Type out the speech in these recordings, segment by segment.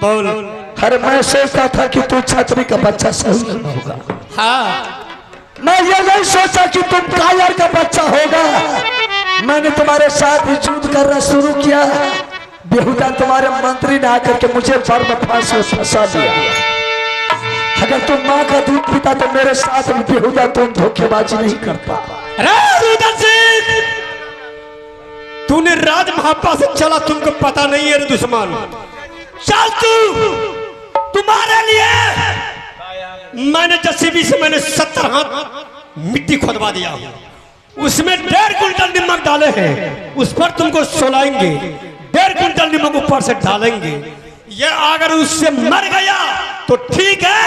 बोल। अरे मैं सोचता था कि तू छतरी का बच्चा सही होगा। हाँ मैं ये नहीं सोचा कि तुम कायर का बच्चा होगा। मैंने तुम्हारे साथ ही युद्ध करना शुरू किया। बेहुदा तुम्हारे मंत्री ने आकर के मुझे बर्म फांसी में फंसा दिया। अगर तुम माँ का दूध पीता तो मेरे साथ भी बेहुदा तुम धोखेबाजी नहीं करता। तूने राज महापा से चला, तुमको पता नहीं है रे दुश्मन। चल तुम्हारे लिए मैंने जसीबी से मैंने 70 हाथ मिट्टी खोदवा दिया। उसमें 1.5 कुंटल नमक डाले हैं, उस पर तुमको सोलाएंगे। 1.5 कुंटल नमक ऊपर से डालेंगे। ये अगर उससे मर गया तो ठीक है,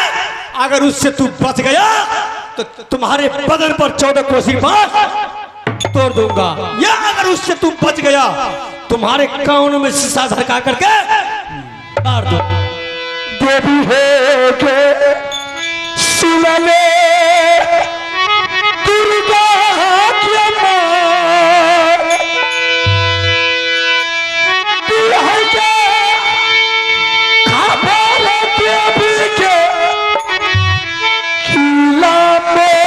अगर उससे तू बच गया तो तुम्हारे बदन पर 14 कोसी बांस तोड़ दूंगा। या अगर उससे तू बच गया तुम्हारे कानों में शीशा झरका करके मार दो। देवी है के सुनले दुर्गा की मां, तू है के खबर देवी के खिला में।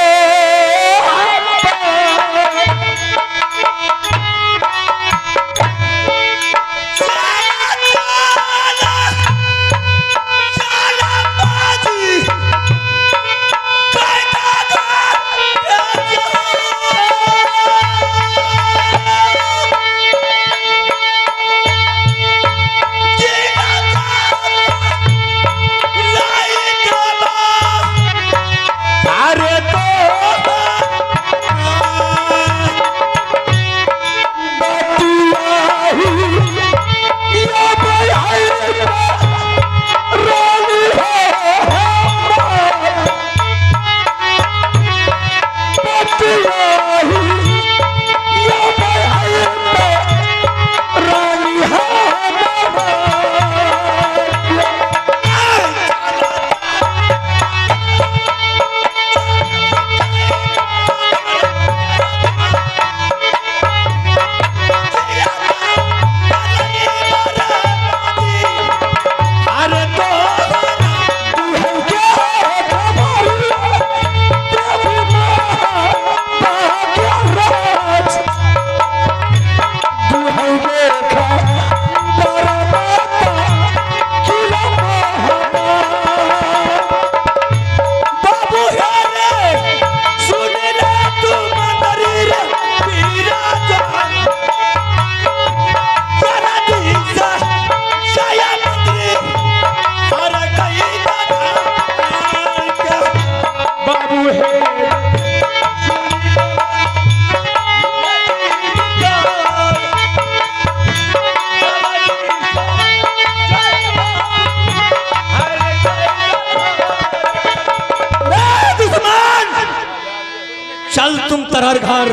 चल तुम तरहर घर,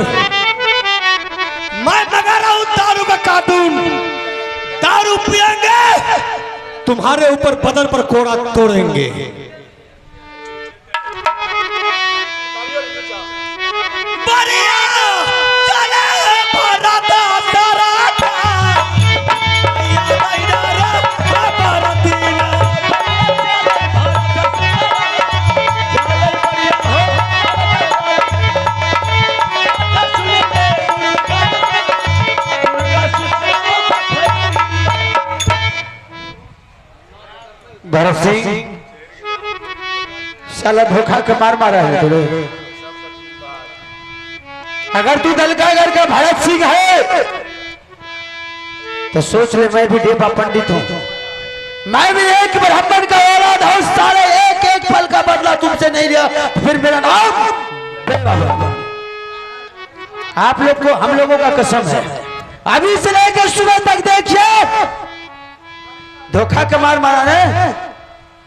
मैं लगा रहा हूं दारू का कार्टून। दारू पिएंगे, तुम्हारे ऊपर बदन पर कोड़ा तोड़ेंगे। भरत सिंह साला धोखा के मार मारा है तुझे। अगर तू दलकागर का भरत सिंह है तो सोच ले मैं भी देवा पंडित हूं। मैं भी एक ब्राह्मण का औलाद हूं। सारे एक एक पल का बदला तुमसे नहीं लिया, फिर मेरा नाम बेवा। आप लोग को हम लोगों का कसम है, अभी से लेकर सुबह तक देखिए धोखा के मार मारा है।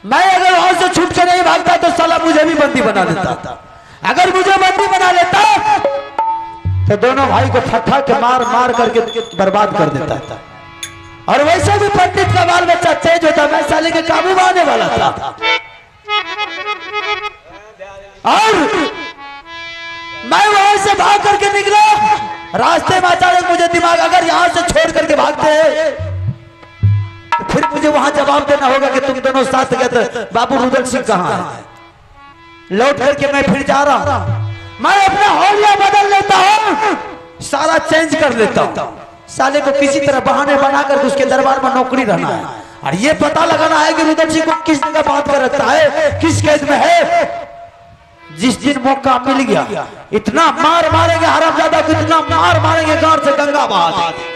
मैं अगर वहां से छूट के नहीं भागता तो साला मुझे भी बंदी बना देता। अगर मुझे बंदी बना लेता तो दोनों भाई को ठट्ठा के मार मार करके बर्बाद कर देता था। और वैसे भी पंडित का बाल बच्चा तेज होता, मैं साले के काबू में आने वाला था। और मैं वहां से भाग करके निकला। रास्ते में अचानक मुझे दिमाग, अगर यहां से छोड़ करके भागते हैं फिर मुझे वहां जवाब देना होगा कि तुम दोनों साथ गए थे। बाबू रुदल सिंह कहाँ है? लौट करके मैं फिर जा रहा हूं, मैं अपना होलिया बदल लेता हूं, सारा चेंज कर लेता हूं। साले को किसी तरह बहाने बनाकर उसके दरबार में नौकरी रहना है और ये पता लगाना है कि रुदल सिंह को किस जगह बात कर रखता है, किस कैद में है। जिस दिन मौका मिल गया इतना मार मारेंगे हरामजादा को, इतना मार मारेंगे गांव से गंगा बहा देंगे।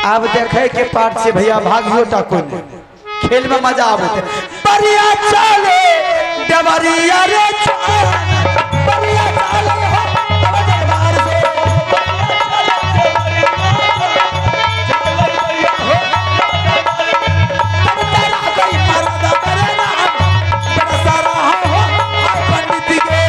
अब देखे के पार्ट से भैया भागियो टाको खेल में मजा आवे। बढ़िया चले देवरिया रे बढ़िया चले हो दरबार से तब तेरा कोई मर्द करे ना बड़ा सारा हो पंडित के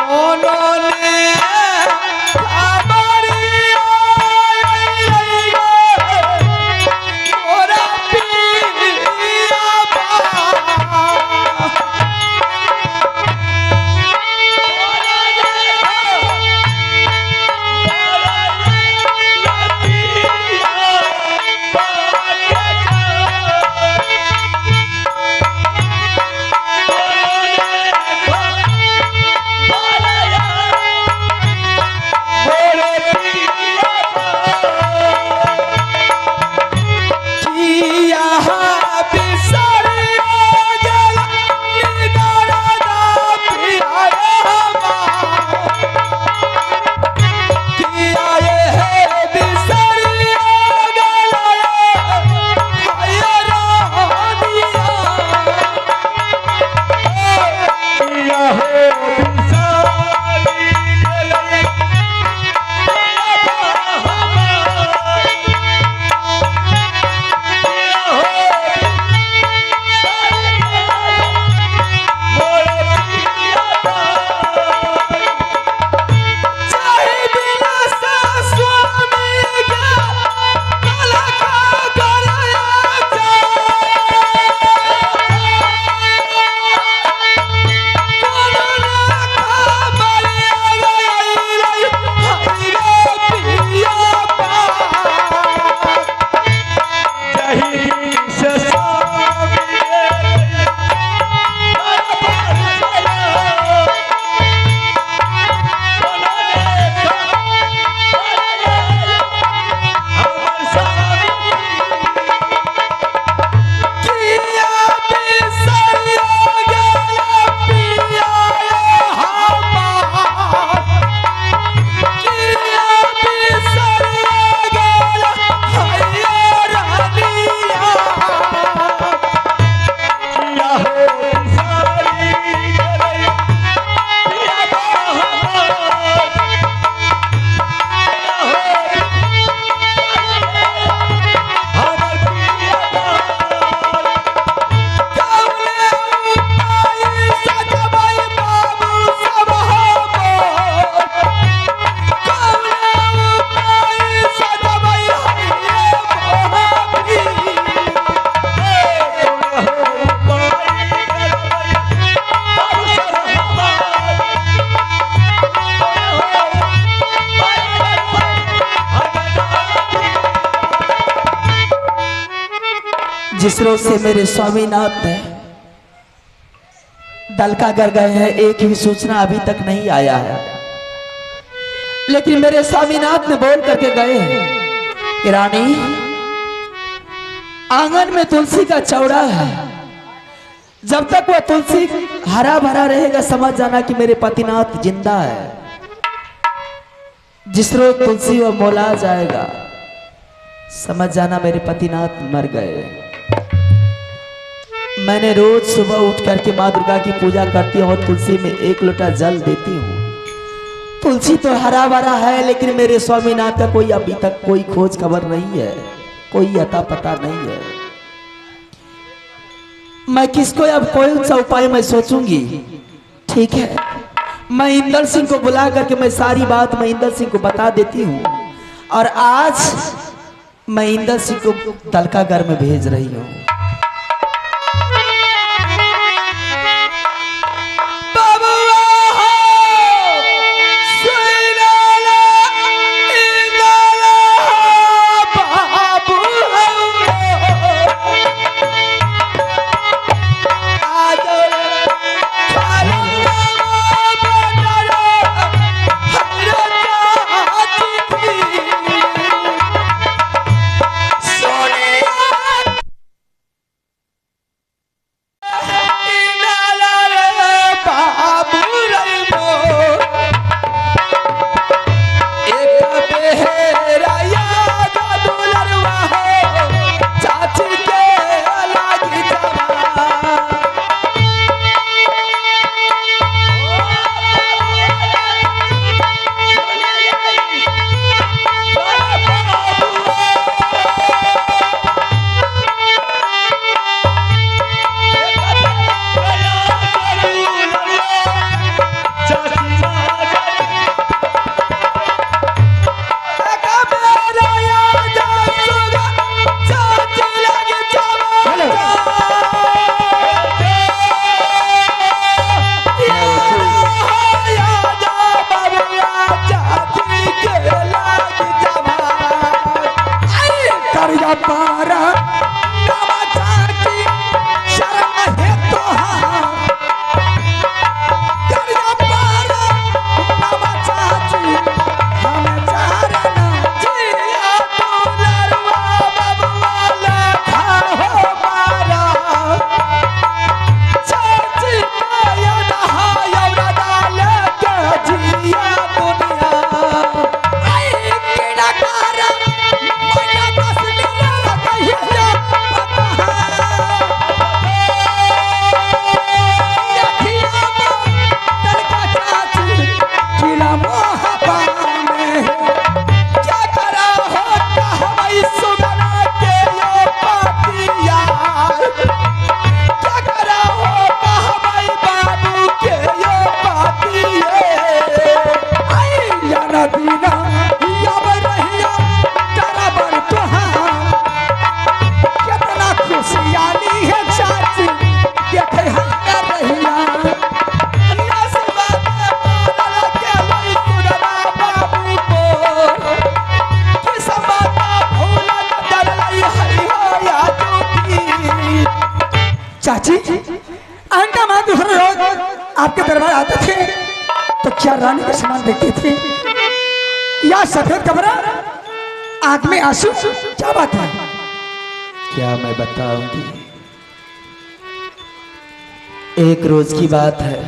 उन्होंने जिस रोज से मेरे स्वामीनाथ दलकागर गए हैं, एक भी सूचना अभी तक नहीं आया है। लेकिन मेरे स्वामीनाथ ने बोल करके गए हैं कि रानी, आंगन में तुलसी का चौड़ा है, जब तक वह तुलसी हरा भरा रहेगा समझ जाना कि मेरे पतिनाथ जिंदा है। जिस रोज तुलसी वह मौला जाएगा समझ जाना मेरे पतिनाथ मर गए। मैंने रोज सुबह उठ करके माँ दुर्गा की पूजा करती हूँ और तुलसी में एक लोटा जल देती हूँ। तुलसी तो हरा भरा है, लेकिन मेरे स्वामीनाथ का कोई अभी तक कोई खोज खबर नहीं है, कोई अता पता नहीं है। मैं किसको अब कौन सा उपाय मैं सोचूंगी। ठीक है, मैं इंदर सिंह को बुला करके मैं सारी बात मैं इंदर सिंह को बता देती हूँ, और आज मैं इंदर सिंह को दलकागर में भेज रही हूँ। चाची, आंटा माँ दूसरे रोज आपके दरबार आते थे तो क्या रानी के समान देखते थे, या सफेद कपड़ा आंख में आंसू, क्या बात है? क्या मैं बताऊंगी। एक रोज की बात है,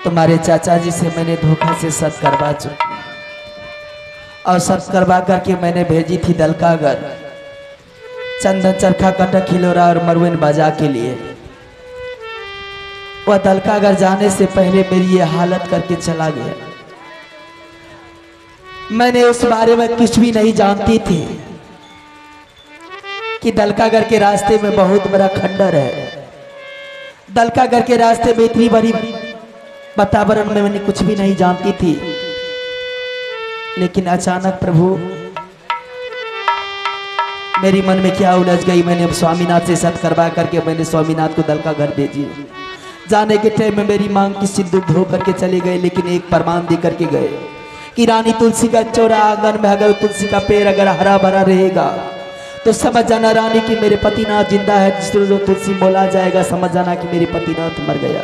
तुम्हारे चाचा जी से मैंने धोखा से सत करवा चुकी, और सत करवा करके मैंने भेजी थी दलकागर चंदन चरखा कटक खिलोरा और मरवन बाजा के लिए। वह दलकागर जाने से पहले मेरी ये हालत करके चला गया। मैंने उस बारे में कुछ भी नहीं जानती थी कि दलकागर के रास्ते में बहुत बड़ा खंडर है। दलकागर के रास्ते में इतनी बड़ी वातावरण में मैंने कुछ भी नहीं जानती थी। लेकिन अचानक प्रभु मेरी मन में क्या उलझ गई, मैंने अब स्वामीनाथ से सत करवा करके मैंने स्वामीनाथ को दलकागर भेजी। जाने के टाइम में मेरी मांग की सिंदूर धो करके चले गए, लेकिन एक प्रमाण दे करके गए कि रानी तुलसी का चौरा आंगन में अगर तुलसी का पेड़ अगर हरा भरा रहेगा तो समझ जाना रानी कि मेरे पतिनाथ जिंदा है। जिस रोज तुलसी मोला जाएगा समझ जाना कि मेरे पतिनाथ मर गया।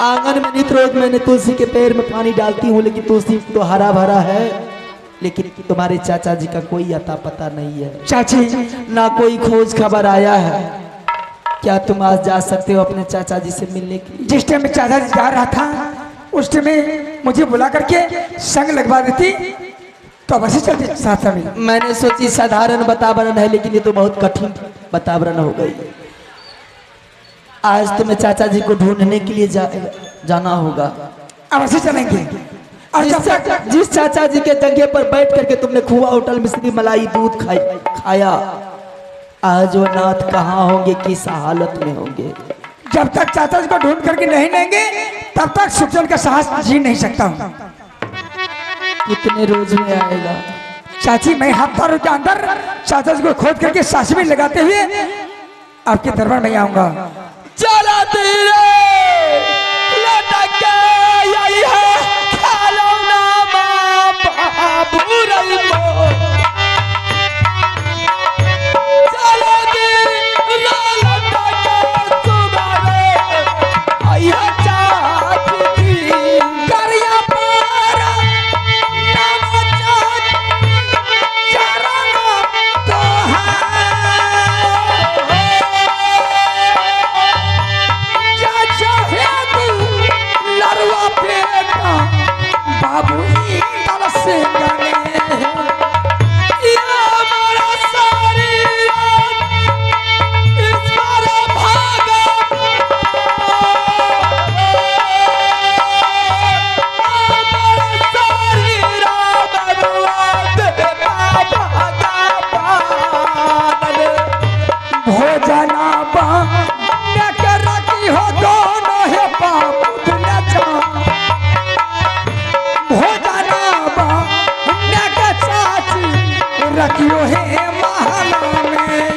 आंगन में नित रोज मैंने तुलसी के पैर में पानी डालती हूँ, लेकिन तुलसी तो हरा भरा है, लेकिन तुम्हारे चाचा जी का कोई अता पता नहीं है। चाची ना कोई खोज खबर आया है। क्या तुम आज जा सकते हो अपने चाचा जी से मिलने के लिए? जिस टाइम में चाचा जी जा रहा था उस टाइम में मुझे बुला करके संग लगवा देती तो अवश्य चलती साथ में। मैंने सोची साधारण वातावरण है, लेकिन ये तो बहुत कठिन वातावरण हो गई। आज तुम्हें चाचा जी को ढूंढने के लिए जाना होगा। अवश्य चलेंगे। और जिस चाचा जी के जगह पर बैठ करके तुमने खुआ होटल मिश्री मलाई दूध खाया, आज वो नाथ कहाँ होंगे, किस हालत में होंगे? जब तक चाचा जी को ढूंढ करके नहीं लेंगे तब तक सुखचैन का साहस जी नहीं सकता हूँ। कितने रोज में आएगा? चाची मैं हफ्ता रोज के अंदर चाचा जी को खोद करके सांस में लगाते हुए आपके दरबार में आऊंगा। चला तेरे लटक के यही है खालो ना बाबू रही को। चला तेरे लटक के तुम्हारे आया चाची करिया पारा नाम चाची चरण तो लड़वा बेटा बाबू तल से गाने हमारा सारी इस बार भागा हमारा सारी भोजना बा रखी हो दोनों है बाबू रखियो है महला में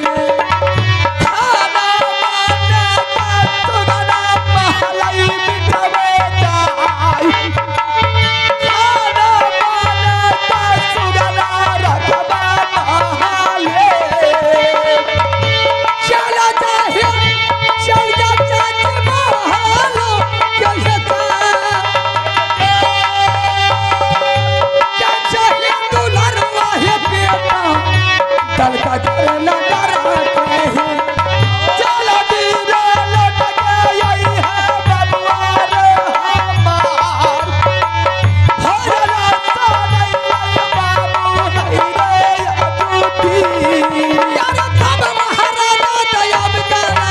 खाना माने का सुगना महलाई बिठवे जाई। खाना माने का सुगना रखबा महले। चला जाए चल जा चाची महलो कैसे चाचा है दुल्हनवा है बेटा दल का करना डराते हैं। चलो धीरे लटक यही है बबुआ रे हमार। भोजन सानैया बाबू है रे अजूठी। यार तब महाराजा दयाब करा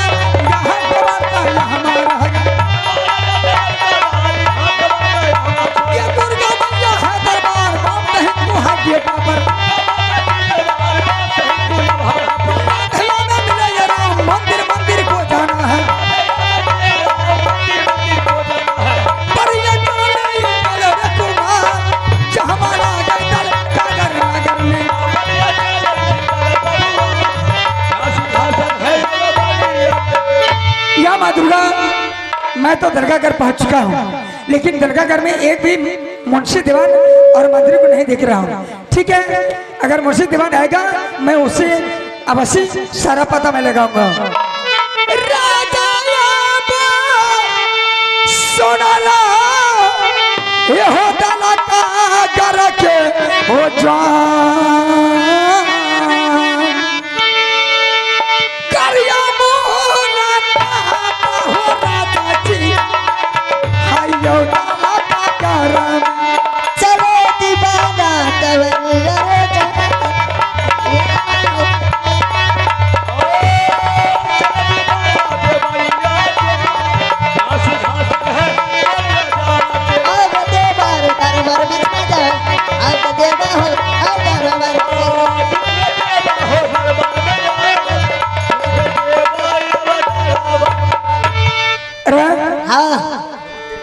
यहाँ देवता हमारा ये दुर्गा मैया है दरबार बाप नहीं तू है बेटा पर मंदिर मंदिर को जाना है पर ये जाने रे कुमार जहाँ मारा गया कागर नगर में। या माँ दुर्गा मैं तो दरगाह घर पहुंच चुका हूँ, लेकिन दरगाह घर में एक भी मुंशी दीवान और मंदिर को नहीं देख रहा हूँ। ठीक है, अगर मुंशी दीवान आएगा मैं उसे अवश्य सारा पता मैं लगाऊंगा। सोनाला ये हो डाला का घर के हो जान करिया मोहना हो राजा जी हायो डाला का घर चलो दीवाना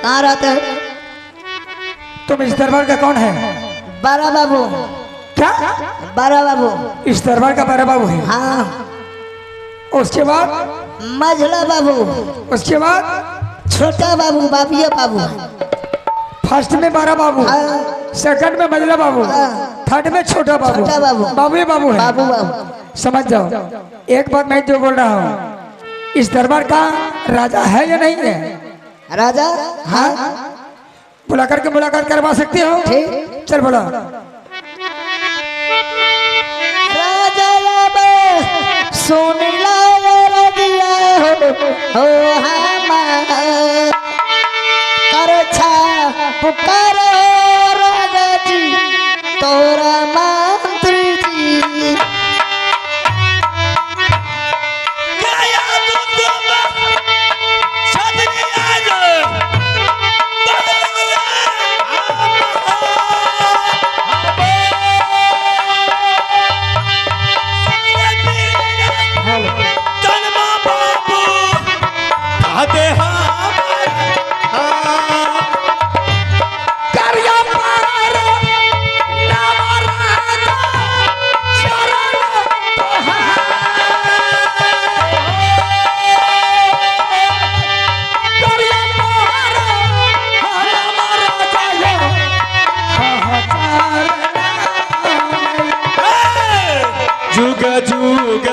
कहाँ रहते हो? तुम इस दरबार का कौन है? बड़ा बाबू। क्या? बड़ा बाबू। इस दरबार का बड़ा बाबू है? हाँ। उसके बाद? मझला बाबू। उसके बाद? छोटा बाबू बाबिया बाबू। फर्स्ट में बड़ा बाबू, हाँ। सेकंड में मझला बाबू, हाँ। थर्ड में छोटा बाबू। छोटा बाबू। बाबू ही बाबू है। बाबू बाबू समझ जाओ। एक बात मैं जो बोल रहा हूँ, इस दरबार का राजा है या नहीं है? राजा हाँ बुला करके मुलाकात करवा सकते हो? ठीक। चल बोला। राजा सुन ला रजिया हो हमार करछा पुकारो राजा जी तोरा मंत्री जी। जुग जुग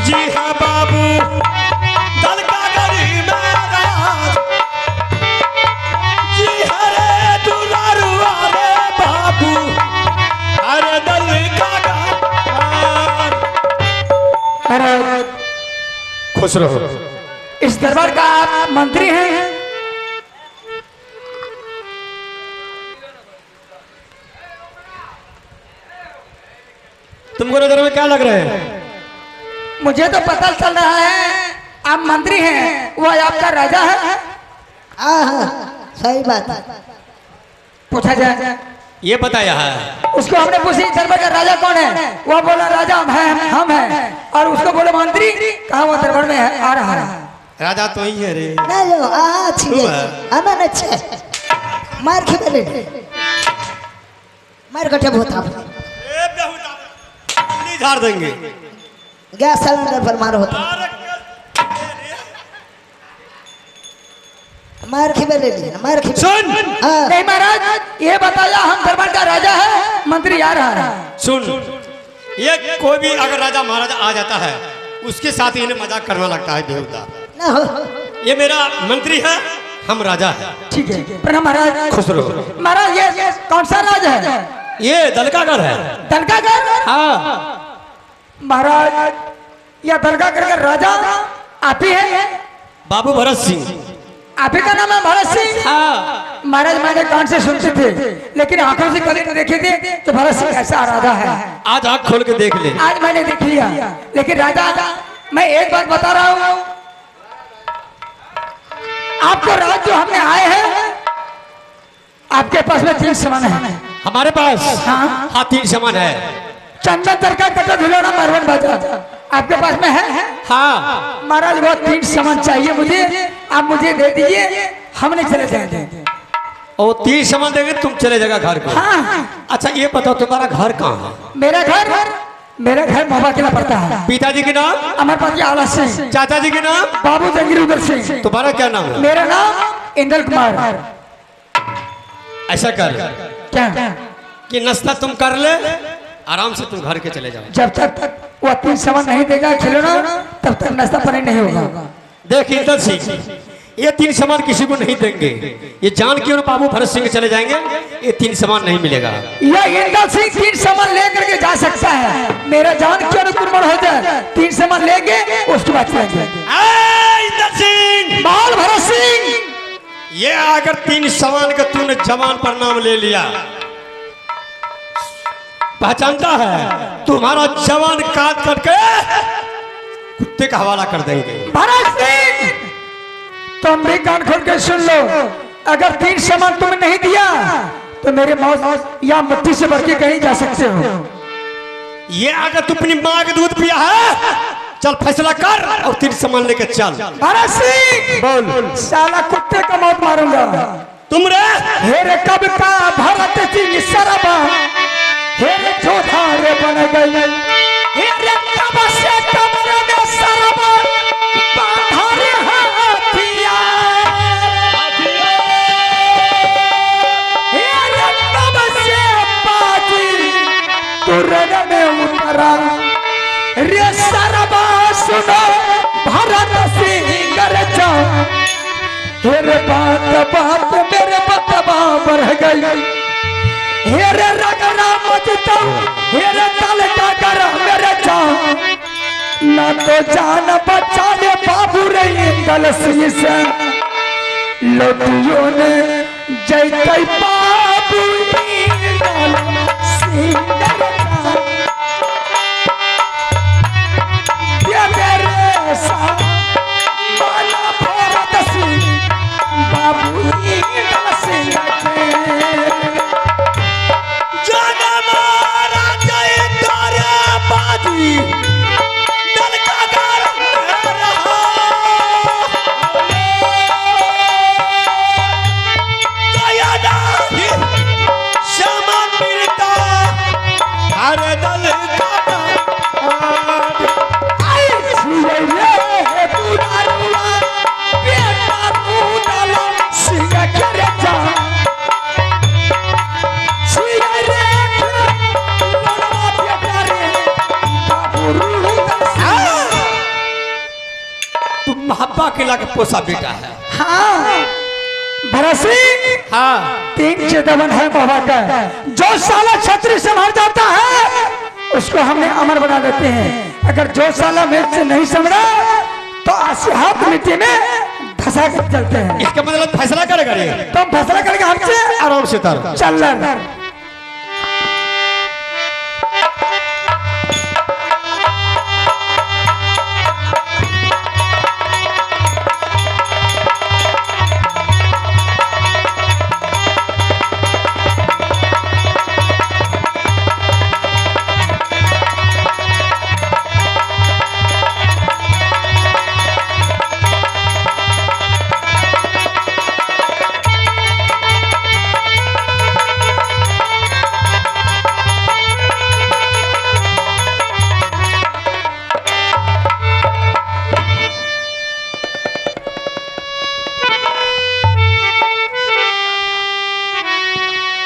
जी हाँ बाबू दल का गरी महाराज जी हरे दुलारू अरे बाबू अरे दल का खुश रहो। इस दरबार का आप मंत्री हैं? तुमको नजर में क्या लग रहा है? मुझे तो पता चल रहा है आप मंत्री हैं, वो आपका राजा है। हाँ सही बात है। पूछा जाए ये बताया है उसको, हमने पूछी दरबार का राजा कौन है, वो बोला राजा हम हैं, और उसको बोले मंत्री, कहा वो दरबार में है, आ रहा है। राजा तो ही है रे। ना जो अच्छी तू है है। अमन अच्छे मार के बेले मार कटे बहुत आप झाड़ देंगे। गैस सिलेंडर पर मार होता मार के बेले मार के सुन हाँ नहीं महाराज, ये बताया हम दरबार का राजा है, मंत्री आ रहा है। सुन, ये कोई भी अगर राजा महाराजा आ जाता है उसके साथ ही इन्हें मजाक करना लगता है बेहुदा। ना हो ये मेरा मंत्री है, हम राजा है। ठीक है, प्रणाम महाराज। खुश रहो। महाराज ये कौन सा राज है? ये दलकागढ़ है। दलकागढ़? हाँ महाराज यह दलकागढ़ का राजा आप ही है? बाबू भरत सिंह। आप ही का नाम है भरत सिंह? हाँ महाराज मैंने कान से सुनते थे, लेकिन आंखों से कभी देखे थे तो भरत सिंह ऐसा राजा है। आज आँख खोल के देख ले। आज मैंने देख लिया, लेकिन राजा मैं एक बात बता रहा हूँ, आपको राज जो हमने आए हैं, आपके पास में 3 सामान है। हमारे पास हाँ। हाँ 3 सामान है। चंदन तड़का कटा धुलौना मरवन बाजा आपके पास में है? हाँ महाराज वो 3 सामान चाहिए मुझे, आप मुझे दे दीजिए, हमने चले जाएंगे। और 3 सामान देंगे, तुम चले जाएगा घर को। हाँ। अच्छा ये बताओ तुम्हारा घर कहाँ है? मेरा घर मोहबा किला पड़ता है। पिताजी के नाम? अमरपति आला सिंह। चाचा जी के नाम? बाबू जंगीर उदर सिंह। तुम्हारा क्या नाम है? मेरा नाम इंदल कुमार। ऐसा कर क्या कि नाश्ता तुम कर ले, आराम से तुम घर के चले जाओ। जब तक वो 3 सामान नहीं देगा खिलौना, तब तक नाश्ता पानी नहीं होगा। देख इंदल सिंह, ये 3 सामान किसी को नहीं देंगे। ये जान के और बाबू भरत सिंह चले जाएंगे, ये 3 सामान नहीं मिलेगा। यह इंदल सिंह 3 सामान लेकर के जा सकता है, मेरा जान क्यों न कुर्बान हो जाए। 3 सामान लेंगे, उसके बाद चलेंगे। इंदल सिंह, बाल भरत सिंह, ये अगर 3 सामान का तूने जवान पर नाम ले लिया, पहचानता है तुम्हारा जवान काट करके कुत्ते का हवाला कर देंगे। भरत सिंह तुम भी कान खोल के सुन लो, अगर 3 सामान तुमने नहीं दिया तो मेरे मौत या मट्टी से बढ़ के कहीं जा सकते हो। ये अगर तू अपनी माँ का दूध पिया है, चल फैसला कर और 3 सामान लेके चल। भरत सिंह बोल। साला कुत्ते का मौत मारूंगा। तुम रे हेरे कब का भरत सिंह सरबा, हेरे जोधा रे बन गई, हेरे कब से कमर में सरबा बांधा रे हाथिया, हेरे कब से बाजी तुरन में उतरा, जा हेरे बात बात मेरे बतबा बढ़ गई हेरे रगड़ा मचता हेरे तल का कर मेरे जा ना तो जान बचा ले बाबू रही गलसी से लोटियों ने जैते बाबू किला के पोसा बेटा है। हाँ भरत सिंह, हाँ 3 चेतावन है बाबा का, जो साला छतरी से मर जाता है उसको हमने अमर बना देते हैं। अगर जो साला मेरे से नहीं समझा तो हाथ मिट्टी में धसा कर चलते हैं। इसका मतलब फैसला करेगा रे? तो फैसला करेगा हमसे आराम से तर चल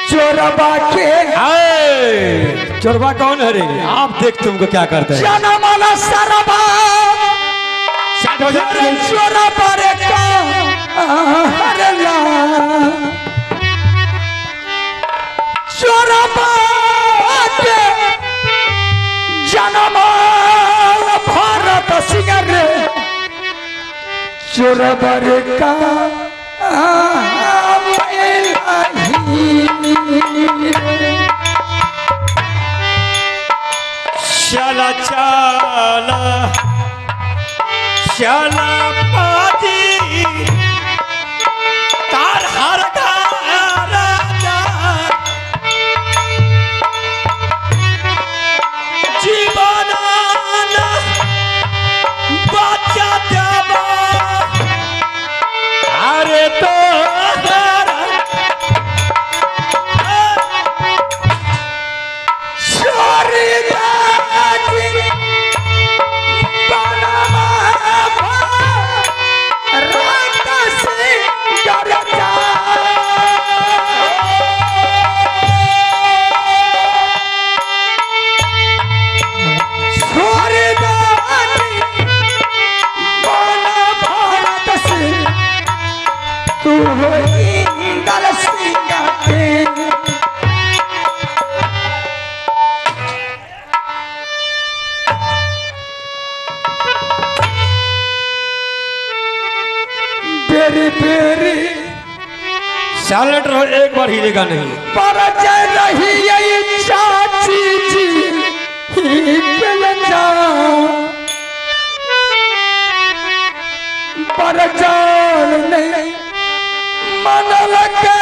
चोरबा के चोरबा कौन है रे? आप देख तुमको क्या करते हैं। जनमाला सरबा चोरबा रे का हरला चोरबा के जनमाला भारत सिंह रे चोरबा रे का चला चला चला पाती तार हर राजा जीवन बचा देवा अरे तो सालेट रहो, एक बार हिलेगा नहीं। पर रही यही चाची जी पर जान नहीं मन लगे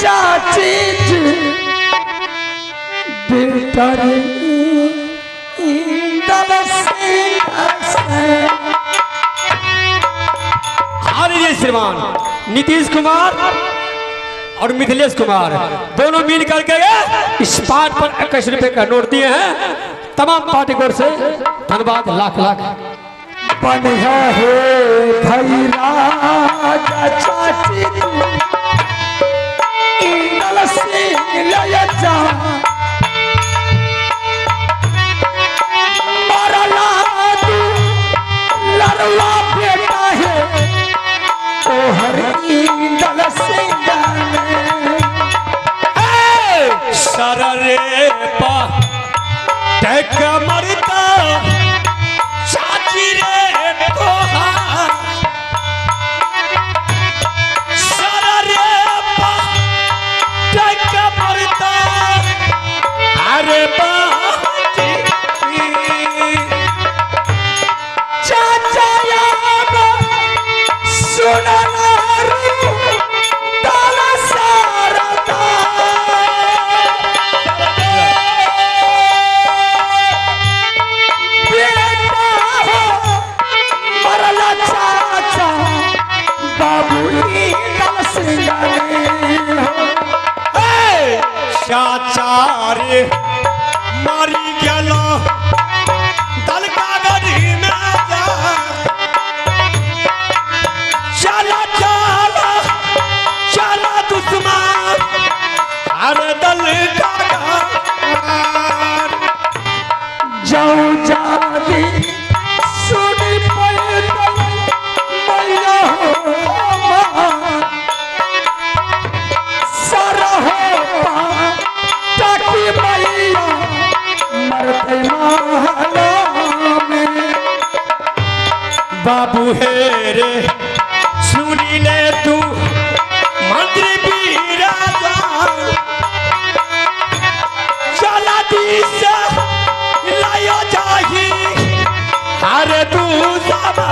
चाची जी बेटरी श्रीमान नीतीश कुमार और मिथिलेश कुमार दोनों मिल करके इस पार्ट पर 21 रुपए का नोट दिए हैं। तमाम पार्टी की ओर से धन्यवाद, लाख लाख। बढ़िया है भाई राजा चाची इंदल सिंह ले जा मारा तू लड़वा बेटा है चाचा बाबू ईगल सिंगारे चाचा रे मारी गेला दल का गढ़ी में जा चला चला चला दुश्मन अरे दल का जाऊ जादी सुनी पैदल मैया हो सारा हो टाकी मैया मरते महला में बाबू है रे सुनी ले तू मंत्री बीराजा चला दिशा लायो जाही हर तू समा